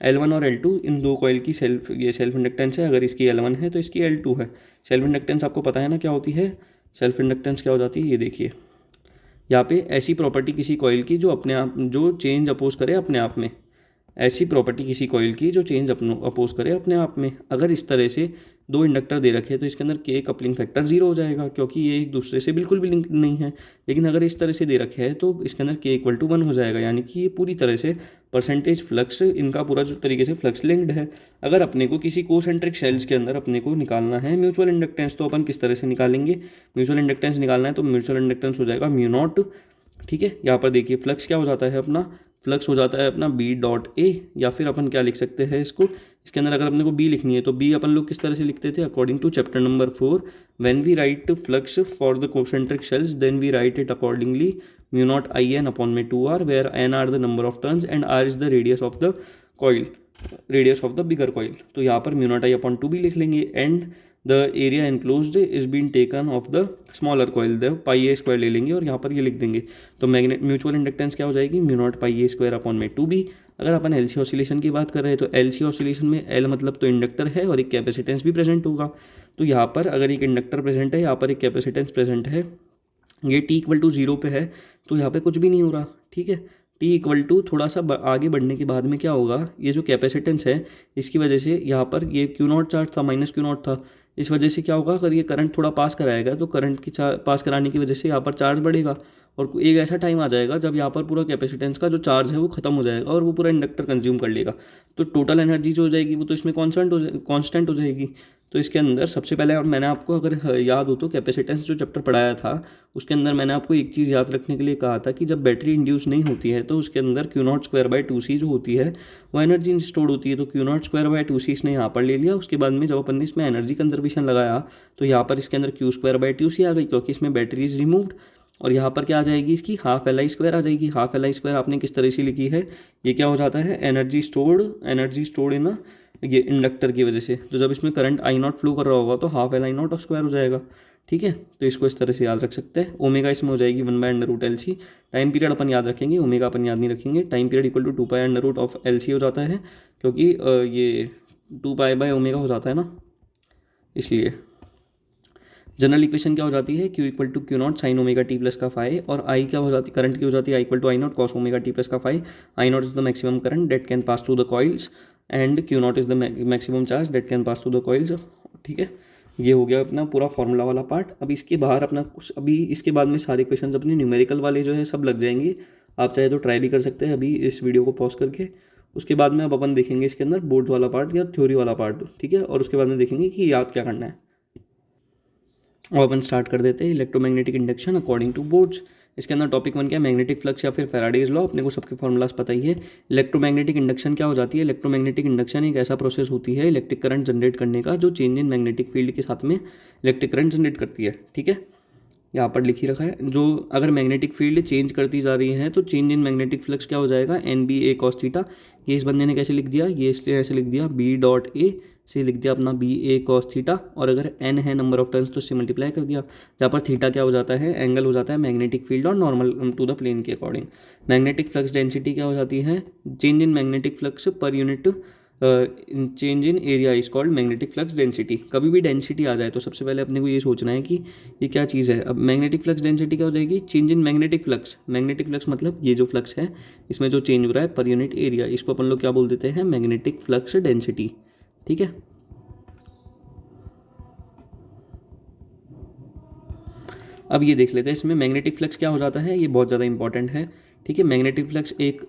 L1 और L2 इन दो कॉइल की सेल्फ इंडक्टेंस है, अगर इसकी L1 है तो इसकी L2 है। सेल्फ इंडक्टेंस आपको पता है ना क्या होती है, सेल्फ इंडक्टेंस क्या हो जाती है, ये देखिए यहाँ पे ऐसी प्रॉपर्टी किसी कॉइल की जो अपने आप जो चेंज अपोज करे अपने आप में, ऐसी प्रॉपर्टी किसी कॉइल की जो चेंज अपोज करे अपने आप में। अगर इस तरह से दो इंडक्टर दे रखे हैं तो इसके अंदर के कपलिंग फैक्टर 0 हो जाएगा, क्योंकि ये एक दूसरे से बिल्कुल भी लिंक नहीं है। लेकिन अगर इस तरह से दे रखे हैं तो इसके अंदर के इक्वल टू 1 हो जाएगा, यानी कि ये पूरी तरह से परसेंटेज फ्लक्स, इनका पूरा जो तरीके से फ्लक्स लिंक्ड है। अगर अपने को किसी कोसेंट्रिक शेल्स के अंदर अपने को निकालना है म्यूचुअल इंडक्टेंस, तो अपन किस तरह से निकालेंगे, म्यूचुअल इंडक्टेंस निकालना है तो म्यूचुअल इंडक्टेंस हो जाएगा म्यू नॉट। ठीक है, यहाँ पर देखिए फ्लक्स क्या हो जाता है अपना, फ्लक्स हो जाता है अपना B.A, या फिर अपन क्या लिख सकते हैं इसको, इसके अंदर अगर अपने को B लिखनी है तो B अपन लोग किस तरह से लिखते थे, according to chapter number 4, when we write flux for the concentric shells then we write it accordingly mu not IN upon में 2R, where N are the number of turns and R is the radius of the coil, radius of the bigger coil. तो यहाँ पर mu naught I upon 2 भी लिख लेंगे, and the area enclosed is been taken of the smaller coil, the pi A square ले लेंगे और यहाँ पर ये लिख देंगे। तो म्यूचुअल इंडक्टेंस क्या हो जाएगी, mu naught pi A square upon में 2B। अगर अपन LC ऑसिलेशन की बात कर रहे हैं तो LC ऑसिलेशन में L मतलब तो इंडक्टर है और एक कैपेसिटेंस भी प्रेजेंट होगा। तो यहाँ पर अगर एक इंडक्टर प्रेजेंट है, यहाँ पर एक कैपेसिटेंस प्रेजेंट है, ये T इक्वल टू 0 पे है, तो यहाँ पे कुछ भी नहीं हो रहा। ठीक है, T इक्वल टू थोड़ा सा आगे बढ़ने के बाद में क्या होगा, ये जो कैपेसिटेंस है इसकी वजह से यहाँ पर ये Q0 चार्ज था, माइनस Q0 था, इस वजह से क्या होगा, अगर ये करंट थोड़ा पास कराएगा तो करंट की पास कराने की वजह से यहाँ पर चार्ज बढ़ेगा, और एक ऐसा टाइम आ जाएगा जब यहाँ पर पूरा कैपेसिटेंस का जो चार्ज है वो खत्म हो जाएगा और वो पूरा इंडक्टर कंज्यूम कर लेगा। तो टोटल एनर्जी जो हो जाएगी वो तो इसमें कांस्टेंट हो जाएगी। तो इसके अंदर सबसे पहले, और मैंने आपको अगर याद हो तो कैपेसिटेंस जो चैप्टर पढ़ाया था उसके अंदर मैंने आपको एक चीज़ याद रखने के लिए कहा था कि जब बैटरी इंड्यूस नहीं होती है तो उसके अंदर Q0 स्क्वायर बाय 2C जो होती है वो एनर्जी स्टोर होती है। तो Q0 स्क्वायर बाय 2C इसने यहाँ पर ले लिया। उसके बाद में जब अपन ने इसमें एनर्जी कंजर्वेशन लगाया तो यहाँ पर इसके अंदर Q स्क्वायर बाय 2C आ गई, क्योंकि इसमें बैटरी इज रिमूव्ड। और यहाँ पर क्या आ जाएगी, इसकी हाफ LI स्क्वायर आ जाएगी। हाफ LI स्क्वायर आपने किस तरह से लिखी है, ये क्या हो जाता है, एनर्जी स्टोर्ड इन ये इंडक्टर की वजह से। तो जब इसमें करंट I0 फ्लो कर रहा होगा तो हाफ LI0 स्क्वायर हो जाएगा। ठीक है, तो इसको इस तरह से याद रख सकते हैं। ओमेगा इसमें हो जाएगी 1/√LC। टाइम पीरियड अपन याद रखेंगे, ओमेगा अपन याद नहीं रखेंगे। Time period equal to 2π√LC हो जाता है, क्योंकि ये 2π/ω हो जाता है ना, इसलिए। जनरल इक्वेशन क्या हो जाती है, Q equal to Q0 sine omega T plus का फाई, और I क्या हो जाती है, करंट की हो जाती है I equal to I0 cos omega T plus का phi. I0 is the maximum current that can pass through the coils and Q0 is the maximum charge that can pass through the coils. ठीक है, ये हो गया अपना पूरा formula वाला part. अब इसके बाहर अपना कुछ, अभी इसके बाद में सारे क्वेश्चन अपने न्यूमेरिकल वाले जो है सब लग जाएंगे। आप चाहे तो ट्राई भी कर सकते हैं अभी इस वीडियो को पॉज करके। उसके बाद में अब अपन देखेंगे इसके अंदर बोर्ड्स वाला पार्ट या थ्योरी वाला पार्ट। ठीक है, और उसके बाद में देखेंगे कि याद क्या करना है। और अपन स्टार्ट कर देते हैं electromagnetic induction according to boards. इसके अंदर टॉपिक 1 क्या है, मैग्नेटिक फ्लक्स या फिर फैराडेज लॉ। अपने को सबके फॉर्मूलाज पता ही है। इलेक्ट्रोमैग्नेटिक इंडक्शन क्या हो जाती है, इलेक्ट्रोमैग्नेटिक इंडक्शन एक ऐसा प्रोसेस होती है इलेक्ट्रिक करंट जनरेट करने का जो चेंज इन मैग्नेटिक फील्ड के साथ में इलेक्ट्रिक करंट जनरेट करती है। ठीक है, यहाँ पर लिख ही रखा है, जो अगर मैग्नेटिक फील्ड चेंज करती जा रही है तो चेंज इन मैग्नेटिक फ्लक्स क्या हो जाएगा, एन बी ए कॉस थीटा। ये इस बंदे ने कैसे लिख दिया, ये इसलिए ऐसे लिख दिया, बी डॉट ए से लिख दिया अपना बी ए कॉस थीटा, और अगर एन है नंबर ऑफ टर्न्स तो इससे मल्टीप्लाई कर दिया, जहाँ पर थीटा क्या हो जाता है, एंगल हो जाता है मैग्नेटिक फील्ड और नॉर्मल टू द प्लेन के अकॉर्डिंग। मैग्नेटिक फ्लक्स डेंसिटी क्या हो जाती है, change in magnetic flux per unit change in area is called magnetic flux density. कभी भी डेंसिटी आ जाए तो सबसे पहले अपने को ये सोचना है कि ये क्या चीज़ है। अब मैग्नेटिक फ्लक्स डेंसिटी क्या हो जाएगी, change in magnetic flux. Magnetic flux मतलब ये जो फ्लक्स है इसमें जो चेंज हो रहा है पर यूनिट एरिया, इसको अपन लोग क्या बोल देते हैं, मैग्नेटिक फ्लक्स डेंसिटी। ठीक है, अब ये देख लेते हैं इसमें मैग्नेटिक फ्लक्स क्या हो जाता है, ये बहुत ज़्यादा इंपॉर्टेंट है। ठीक है, मैग्नेटिक फ्लक्स एक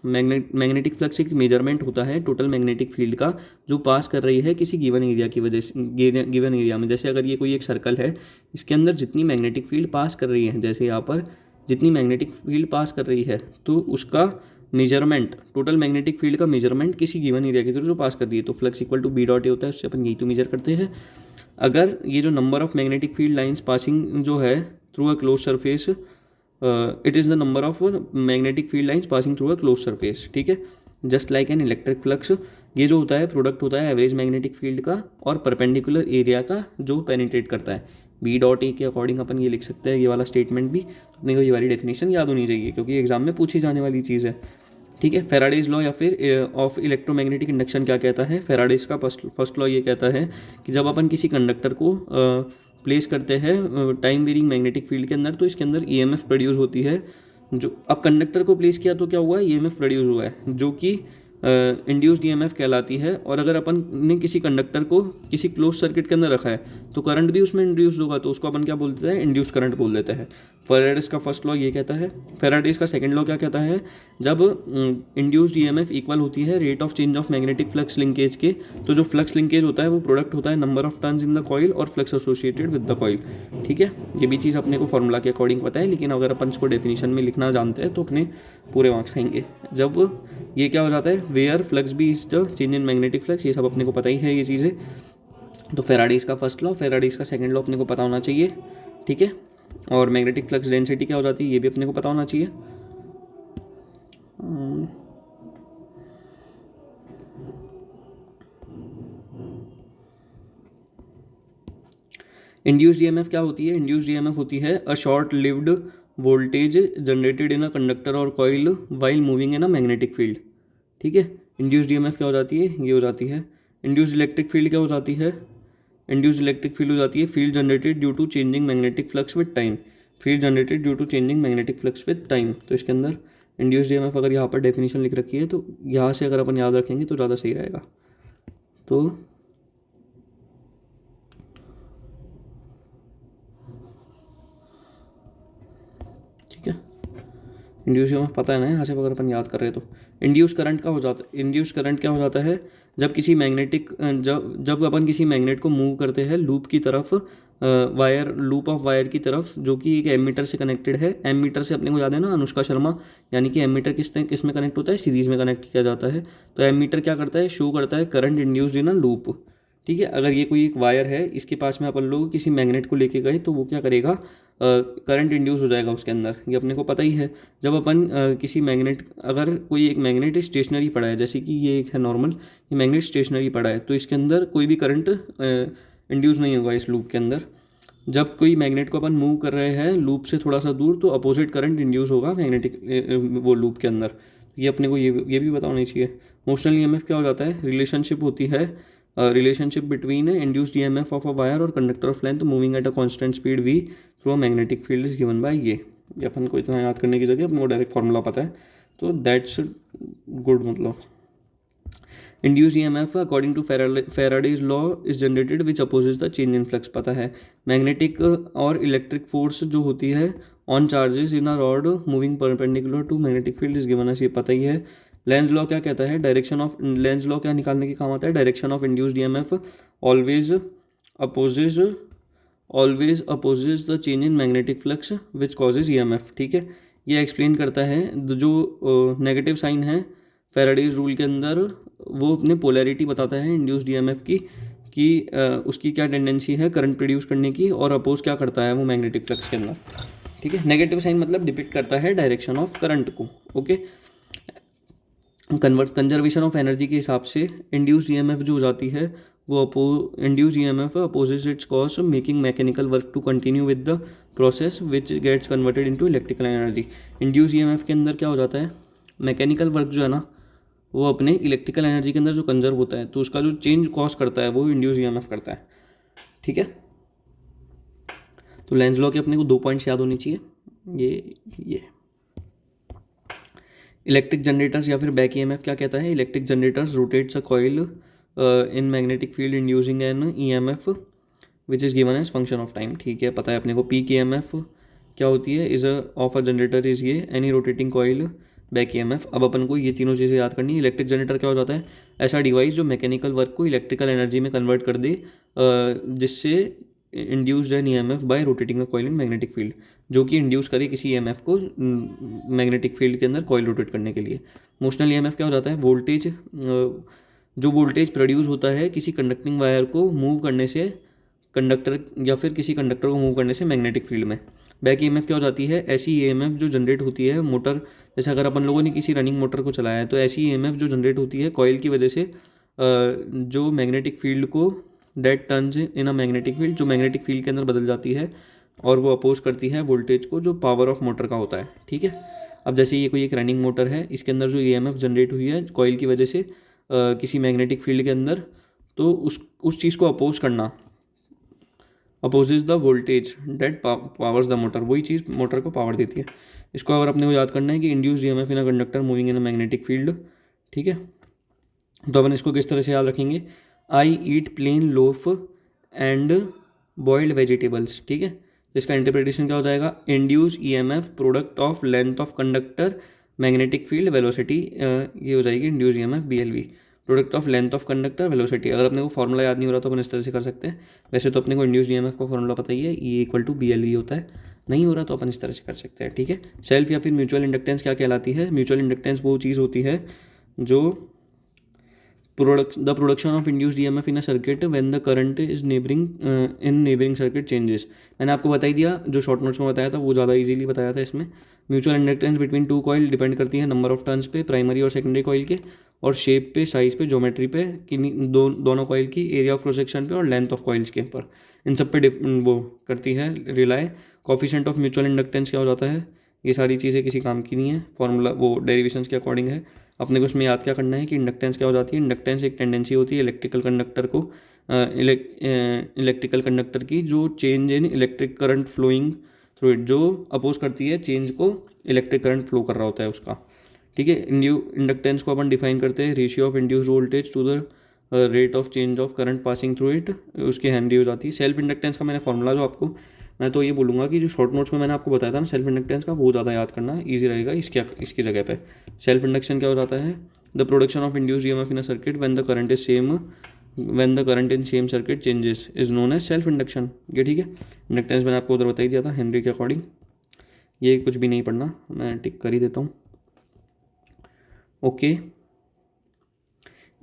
मैग्नेटिक फ्लक्स एक मेजरमेंट होता है टोटल मैग्नेटिक फील्ड का, जो पास कर रही है किसी गिवन एरिया की वजह से, गिवन एरिया में। जैसे अगर ये कोई एक सर्कल है, इसके अंदर जितनी मैग्नेटिक फील्ड पास कर रही है, जैसे यहाँ पर जितनी मैग्नेटिक फील्ड पास कर रही है, तो उसका मेजरमेंट, टोटल मैग्नेटिक फील्ड का मेजरमेंट किसी गिवन एरिया के थ्रू जो पास कर रही है, तो flux equal to B dot A होता है, उससे अपन यही तो मेजर करते हैं। अगर ये जो number of magnetic field lines passing जो है through a close surface, it is the number of magnetic field lines passing through a close surface. ठीक है, just like an electric flux, ये जो होता है प्रोडक्ट होता है एवरेज मैग्नेटिक फील्ड का और परपेंडिकुलर एरिया का जो पेनिट्रेट करता है। बी डॉट ए के अकॉर्डिंग अपन ये लिख सकते हैं, ये वाला स्टेटमेंट भी अपने को ये वाली डेफिनेशन याद होनी चाहिए क्योंकि एग्जाम में पूछी जाने वाली चीज़ है। ठीक है, फेराडेज लॉ या फिर ऑफ इलेक्ट्रोमैग्नेटिक इंडक्शन क्या कहता है, फेराडेज का फर्स्ट लॉ ये कहता है कि जब अपन किसी कंडक्टर को प्लेस करते हैं टाइम वेरिंग मैग्नेटिक फील्ड के अंदर, तो इसके अंदर ईएमएफ प्रोड्यूस होती है। जो अब कंडक्टर को प्लेस किया तो क्या हुआ है, ईएमएफ प्रोड्यूस हुआ है जो कि इंड्यूस्ड ईएमएफ कहलाती है। और अगर अपन ने किसी कंडक्टर को किसी क्लोज सर्किट के अंदर रखा है तो करंट भी उसमें इंड्यूस होगा, तो उसको अपन क्या बोलते हैं, इंड्यूस करंट बोल देते हैं। फेराडेज का फर्स्ट लॉ ये कहता है। फेराडेज का सेकंड लॉ क्या कहता है, जब इंड्यूस्ड ईएमएफ इक्वल होती है rate of change of magnetic flux linkage के, तो जो फ्लक्स लिंकेज होता है वो प्रोडक्ट होता है number of turns in the coil और flux associated with the coil. ठीक है, ये भी चीज़ अपने को फॉर्मूला के अकॉर्डिंग पता है, लेकिन अगर अपन इसको डेफिनेशन में लिखना जानते हैं तो अपने पूरे मार्क्स आएंगे। जब ये क्या हो जाता है, वेयर फ्लक्स भी is the change in magnetic flux, ये सब अपने को पता ही है ये चीज़ें। तो फेराडेज का फर्स्ट लॉ, फेराडेज का सेकंड लॉ अपने को पता होना चाहिए। ठीक है, और मैग्नेटिक फ्लक्स डेंसिटी क्या हो जाती है ये भी अपने को पता होना चाहिए। इंड्यूस्ड ईएमएफ क्या होती है, इंड्यूस्ड ईएमएफ होती है a short lived voltage generated in a conductor और coil while moving in a magnetic field. ठीक है, इंड्यूस्ड ईएमएफ क्या हो जाती है, ये हो जाती है। इंड्यूस्ड इलेक्ट्रिक फील्ड क्या हो जाती है, इंड्यूस्ड इलेक्ट्रिक फील्ड हो जाती है field generated due to changing magnetic flux with time, field generated due to changing magnetic flux with time. तो इसके अंदर इंड्यूस्ड ईएमएफ अगर यहाँ पर डेफिनेशन लिख रखी है तो यहाँ से अगर अपन याद रखेंगे तो ज़्यादा सही रहेगा। तो ठीक है, इंड्यूस ईएमएफ पता है ना, यहाँ से अगर अपन याद कर रहे हैं तो इंड्यूस करंट का हो जाता है, इंड्यूस करंट क्या हो जाता है, जब किसी मैग्नेटिक जब अपन किसी मैग्नेट को मूव करते हैं लूप की तरफ, वायर, लूप ऑफ वायर की तरफ, जो कि एक एमीटर से कनेक्टेड है। एमीटर से अपने को याद है ना, अनुष्का शर्मा, यानी कि एमीटर किस में कनेक्ट होता है, सीरीज़ में कनेक्ट किया जाता है। तो एमीटर क्या करता है, शो करता है current induced in a loop. ठीक है, अगर ये कोई एक वायर है, इसके पास में अपन लोग किसी मैग्नेट को लेके गए तो वो क्या करेगा, करंट इंड्यूस हो जाएगा उसके अंदर, ये अपने को पता ही है। जब अपन किसी मैग्नेट, अगर कोई एक मैग्नेट स्टेशनरी पड़ा है, जैसे कि ये एक है नॉर्मल, ये मैग्नेट स्टेशनरी पड़ा है, तो इसके अंदर कोई भी करंट इंड्यूस नहीं होगा इस लूप के अंदर। जब कोई मैग्नेट को अपन मूव कर रहे हैं लूप से थोड़ा सा दूर, तो अपोजिट करंट इंड्यूस होगा मैग्नेटिक वो लूप के अंदर। ये अपने को ये भी पता होना चाहिए। मोशनल ईएमएफ क्या हो जाता है, रिलेशनशिप होती है, relationship between induced EMF of a wire और conductor of length moving at a constant speed v through a magnetic field is given by ये अपन को इतना याद करने की जगह अपने को डायरेक्ट फार्मूला पता है, तो दैट्स गुड। मतलब induced EMF according to Faraday's law is generated which opposes the change in flux, पता है। मैग्नेटिक और इलेक्ट्रिक फोर्स जो होती है on charges in a rod moving perpendicular to magnetic field is given us, ये पता ही है। लेंज लॉ क्या कहता है, डायरेक्शन ऑफ, लेंज लॉ क्या निकालने के काम आता है, direction of induced EMF always opposes the change in magnetic flux which causes EMF. ठीक है, ये एक्सप्लेन करता है जो नेगेटिव साइन है फेराडेज रूल के अंदर, वो अपने पोलैरिटी बताता है इंड्यूस्ड ईएमएफ की, कि उसकी क्या टेंडेंसी है करंट प्रोड्यूस करने की, और अपोज क्या करता है वो मैग्नेटिक फ्लक्स के अंदर। ठीक है, नेगेटिव साइन मतलब डिपिक्ट करता है डायरेक्शन ऑफ करंट को। ओके, कंजर्वेशन ऑफ एनर्जी के हिसाब से इंड्यूस्ड ईएमएफ जो हो जाती है वो induced EMF opposes its cause making mechanical work to continue with the process which gets converted into electrical energy. Induced EMF के अंदर क्या हो जाता है, मैकेनिकल वर्क जो है ना वो अपने इलेक्ट्रिकल एनर्जी के अंदर जो कंजर्व होता है, तो उसका जो चेंज कॉज करता है वो इंड्यूस्ड ईएमएफ करता है। ठीक है, तो लेंज लॉ के अपने को 2 पॉइंट्स याद होनी चाहिए, ये इलेक्ट्रिक जनरेटर्स या फिर बैक ईएमएफ क्या कहता है, electric generators rotates a coil in magnetic field inducing an EMF which is given as function of time. ठीक है, पता है अपने को पीक ईएमएफ क्या होती है, is of a generator is ये any rotating coil back EMF. अब अपन को ये तीनों चीज़ें याद करनी है। इलेक्ट्रिक जनरेटर क्या हो जाता है, ऐसा डिवाइस जो मैकेनिकल वर्क को इलेक्ट्रिकल एनर्जी में कन्वर्ट कर दे जिससे induced an EMF by rotating a coil in magnetic field, जो कि इंड्यूस करे किसी ईएमएफ को मैग्नेटिक फील्ड के अंदर कॉइल रोटेट करने के लिए। मोशनल ईएमएफ क्या हो जाता है, वोल्टेज जो वोल्टेज प्रोड्यूस होता है किसी कंडक्टिंग वायर को मूव करने से, कंडक्टर या फिर किसी कंडक्टर को मूव करने से मैग्नेटिक फील्ड में। बैक ईएमएफ क्या हो जाती है, ऐसी ईएमएफ जो जनरेट होती है मोटर, जैसे अगर अपन लोगों ने किसी रनिंग मोटर को चलाया है तो ऐसी ईएमएफ जो जनरेट होती है कॉइल की वजह से जो मैग्नेटिक फील्ड को that turns in a magnetic field, जो मैग्नेटिक फील्ड के अंदर बदल जाती है और वो अपोज करती है वोल्टेज को जो पावर ऑफ मोटर का होता है। ठीक है, अब जैसे ये कोई एक रनिंग मोटर है, इसके अंदर जो ईएमएफ जनरेट हुई है कॉइल की वजह से किसी मैग्नेटिक फील्ड के अंदर, तो उस चीज़ को अपोज करना, opposes the voltage that powers the motor, वही चीज़ मोटर को पावर देती है। इसको अगर अपने को याद करना है कि induced EMF in a conductor moving in a magnetic field. ठीक है, तो अपन इसको किस तरह से याद रखेंगे, I eat plain loaf and boiled vegetables. ठीक है, इसका इंटरप्रिटेशन क्या हो जाएगा, induce EMF product of length of conductor magnetic field velocity, ये हो जाएगी induce EMF BLV, product of length of conductor velocity. अगर अपने को फॉर्मूला याद नहीं हो रहा तो अपन इस तरह से कर सकते हैं। वैसे तो अपने को इंड्यूस ईएमएफ का फॉर्मूला पता ही है, ई इक्वल टू बीएलवी होता है, नहीं हो रहा तो अपन इस तरह से कर सकते हैं। ठीक है, सेल्फ या फिर म्यूचुअल इंडक्टेंस क्या कहलाती है, म्यूचुअल इंडक्टेंस वो चीज़ होती है जो the production of induced EMF in a circuit when the current is neighboring circuit changes। मैंने आपको बता ही दिया, जो शॉर्ट नोट्स में बताया था वो ज़्यादा इजीली बताया था इसमें। Mutual inductance between two coil depend करती है नंबर ऑफ टर्न्स पे, प्राइमरी और सेकेंडरी कॉइल के, और शेप पे, साइज पे, ज्योमेट्री पे, दोनों कॉइल की एरिया ऑफ क्रॉस सेक्शन पे और लेंथ ऑफ कॉइल्स के ऊपर, इन सब पे वो करती है rely. Coefficient of mutual inductance क्या हो जाता है, ये सारी चीज़ें किसी काम की नहीं है, फॉर्मूला वो डेरिवेशंस के अकॉर्डिंग है। अपने को इसमें याद क्या करना है कि इंडक्टेंस क्या हो जाती है, इंडक्टेंस एक टेंडेंसी होती है इलेक्ट्रिकल कंडक्टर को इलेक्ट्रिकल कंडक्टर की जो change in electric current flowing through it, जो अपोज करती है चेंज को इलेक्ट्रिक करंट फ्लो कर रहा होता है उसका। ठीक है, इंडक्टेंस को अपन डिफाइन करते हैं ratio of induced voltage to the rate of change of current passing through it, उसकी हेनरी हो जाती है। सेल्फ इंडक्टेंस का मैंने फॉर्मूला जो आपको, मैं तो ये बोलूँगा कि जो शॉर्ट नोट्स में मैंने आपको बताया था ना सेल्फ इंडक्टेंस का, वो ज़्यादा याद करना ईजी रहेगा इसकी जगह पे। सेल्फ इंडक्शन क्या हो जाता है, the production of induced EMF in a circuit when the current in same circuit changes is known as self induction. ये ठीक है, इंडक्टेंस मैंने आपको उधर बता ही दिया था हेनरी के अकॉर्डिंग, ये कुछ भी नहीं पढ़ना, मैं टिक कर ही देता हूँ। ओके,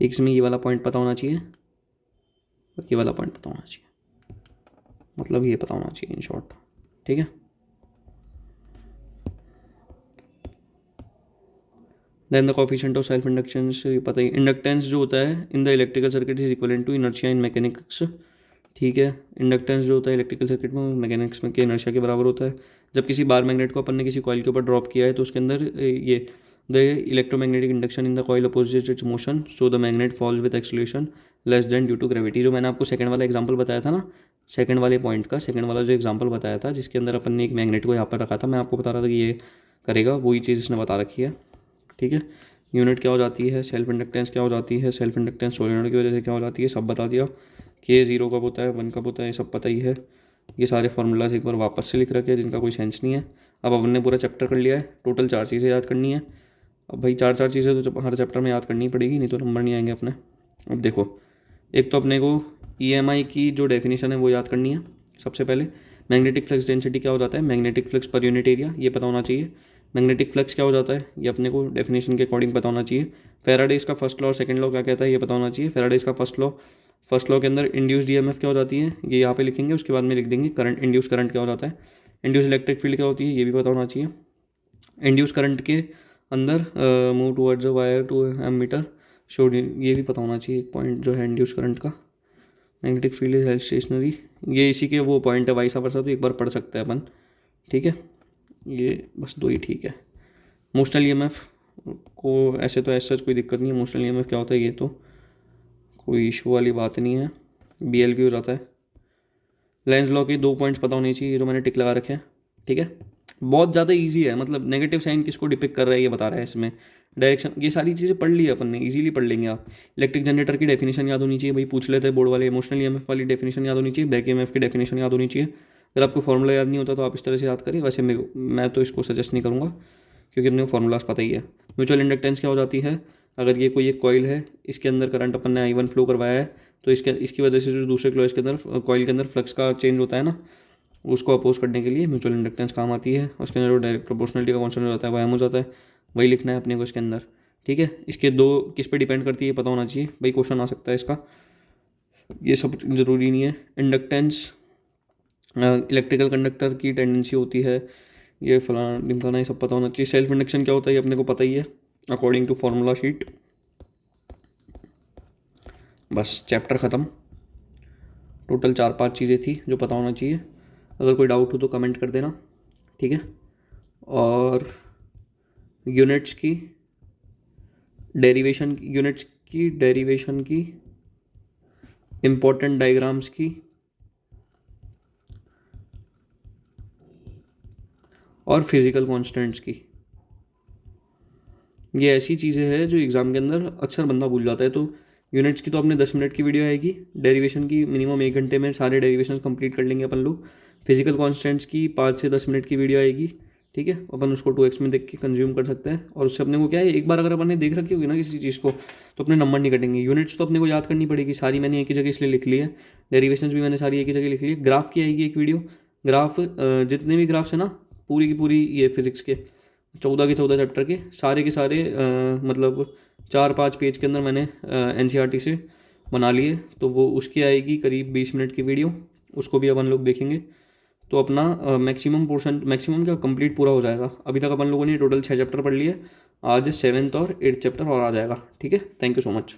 एक इसमें ये वाला पॉइंट पता होना चाहिए और ये वाला पॉइंट पता होना चाहिए, मतलब ये पता होना चाहिए इन शॉर्ट। ठीक है, then the coefficient of self inductance, पता ही, इंडक्टेंस जो होता है in the electrical circuit is equivalent to inertia in mechanics. ठीक है, इंडक्टेंस जो होता है इलेक्ट्रिकल सर्किट में मैकेनिक्स में के इनर्शिया के बराबर होता है। जब किसी बार मैग्नेट को अपन ने किसी कॉइल के ऊपर ड्रॉप किया है तो उसके अंदर ये the electromagnetic induction in the coil opposite its motion, so the magnet falls with acceleration less than due to gravity. जो मैंने आपको सेकंड वाला एग्जांपल बताया था ना, सेकंड वाले पॉइंट का सेकंड वाला जो एग्जांपल बताया था जिसके अंदर अपन ने एक मैग्नेट को यहाँ पर रखा था, मैं आपको बता रहा था कि ये करेगा, वही चीज़ इसने बता रखी है। ठीक है, यूनिट क्या हो जाती है, सेल्फ इंडक्टेंस क्या हो जाती है, सेल्फ इंडक्टेंस सोलेनोइड की वजह से क्या हो जाती है, सब बता दिया। के 0 कब होता है, 1 कब होता है, ये सब पता ही है। ये सारे फार्मूलाज एक बार वापस से लिख रखे हैं जिनका कोई सेंस नहीं है। अब अपन ने पूरा चैप्टर कर लिया है, टोटल 4 चीज़ें याद करनी है। अब भाई 4 चीज़ें तो हर चैप्टर में याद करनी पड़ेगी, नहीं तो नंबर नहीं आएंगे अपने। अब देखो, एक तो अपने को EMI की जो डेफिनेशन है वो याद करनी है सबसे पहले। मैग्नेटिक फ्लक्स डेंसिटी क्या हो जाता है, magnetic flux per unit area, ये पता होना चाहिए। मैग्नेटिक फ्लक्स क्या हो जाता है ये अपने को डेफिनेशन के अकॉर्डिंग पता होना चाहिए। फेराडेज का फर्स्ट लॉ और सेकंड लॉ क्या कहता है ये पता होना चाहिए। फेराडेज का फर्स्ट लॉ फर्स्ट लॉ के अंदर इंड्यूस्ड ईएमएफ क्या हो जाती है, ये यहाँ पे लिखेंगे, उसके बाद में लिख देंगे करंट, इंड्यूस करंट क्या हो जाता है, इंड्यूस इलेक्ट्रिक फील्ड क्या होती है ये भी पता होना चाहिए। इंड्यूस करंट के अंदर move towards a wire to ammeter showed, ये भी पता होना चाहिए एक पॉइंट जो है इंड्यूस करंट का। Magnetic field is held stationary, ये इसी के वो पॉइंट है वाइस वर्सा, तो एक बार पढ़ सकते हैं अपन, ठीक है। ये बस दो ही ठीक है। मोशनल ईएमएफ को ऐसे तो ऐसा कोई दिक्कत नहीं है, मोशनल ईएमएफ क्या होता है ये तो कोई इशू वाली बात नहीं है, बीएलवी हो जाता है। लेंस लॉ के 2 पॉइंट्स पता होने चाहिए जो मैंने टिक लगा रखे हैं, ठीक है। बहुत ज़्यादा इजी है, मतलब नेगेटिव साइन किसको डिपिक्ट कर रहा है ये बता रहा है इसमें, डायरेक्शन, ये सारी चीज़ें पढ़ ली है अपन ने, इजीली पढ़ लेंगे आप। इलेक्ट्रिक जनरेटर की डेफिनेशन याद होनी चाहिए भाई, पूछ लेते हैं बोर्ड वाले। इमोशनल ईएमएफ वाली डेफिनेशन याद होनी चाहिए, बैक ईएमएफ की डेफिनेशन याद होनी चाहिए। अगर आपको फॉर्मूला याद नहीं होता तो आप इस तरह से याद करिए, वैसे मैं तो इसको सजेस्ट नहीं करूँगा क्योंकि अपने को फॉर्मूलाज पता ही है। म्यूचुअल इंडक्टेंस क्या हो जाती है, अगर ये कोई एक कॉइल है, इसके अंदर करंट अपन ने I1 फ्लो करवाया है, तो इसकी वजह से जो दूसरे क्लॉज के अंदर कॉइल के अंदर फ्लक्स का चेंज होता है ना, उसको अपोज करने के लिए म्यूचुअल इंडक्टेंस काम आती है। उसके अंदर जो डायरेक्ट प्रोपोर्शनलिटी का कॉन्सेप्ट हो जाता है वो एम हो जाता है, वही लिखना है अपने को इसके अंदर, ठीक है। इसके दो किस पे डिपेंड करती है पता होना चाहिए भाई, क्वेश्चन आ सकता है इसका, ये सब ज़रूरी नहीं है। इंडक्टेंस इलेक्ट्रिकल कंडक्टर की टेंडेंसी होती है, ये फलाना ढिमकाना, ये सब पता होना चाहिए। सेल्फ इंडक्शन क्या होता है ये अपने को पता ही है अकॉर्डिंग टू फार्मूला शीट। बस चैप्टर ख़त्म, टोटल 4-5 चीज़ें थी जो पता होना चाहिए। अगर कोई डाउट हो तो कमेंट कर देना, ठीक है। और यूनिट्स की डेरिवेशन की इम्पोर्टेंट डायग्राम्स की और फिज़िकल कॉन्स्टेंट्स की, ये ऐसी चीज़ें हैं जो एग्ज़ाम के अंदर अक्सर बंदा भूल जाता है। तो यूनिट्स की तो अपने 10 मिनट की वीडियो आएगी, डेरिवेशन की मिनिमम 1 घंटे में सारे डेरिवेशन कंप्लीट कर लेंगे अपन लोग। फिजिकल कॉन्स्टेंट्स की 5 से 10 मिनट की वीडियो आएगी, ठीक है। अपन उसको 2x में देख के कंज्यूम कर सकते हैं, और उससे अपने को क्या है, एक बार अगर अपन ने देख रखी होगी ना किसी चीज़ को तो अपने नंबर नहीं कटेंगे। यूनिट्स तो अपने को याद करनी पड़ेगी, सारी मैंने एक ही जगह इसलिए लिख ली है, डेरिवेशन भी मैंने सारी एक ही जगह लिख ली है। ग्राफ की आएगी एक वीडियो, ग्राफ जितने भी ग्राफ्स है ना पूरी की पूरी, ये फिजिक्स के 14 के 14 चैप्टर के सारे मतलब 4-5 पेज के अंदर मैंने NCERT से बना लिए, तो वो उसकी आएगी करीब 20 मिनट की वीडियो, उसको भी अपन लोग देखेंगे। तो अपना मैक्सिमम क्या कंप्लीट पूरा हो जाएगा। अभी तक अपन लोगों ने टोटल 6 चैप्टर पढ़ लिए, आज 7th और 8th चैप्टर और आ जाएगा, ठीक है। Thank you so much.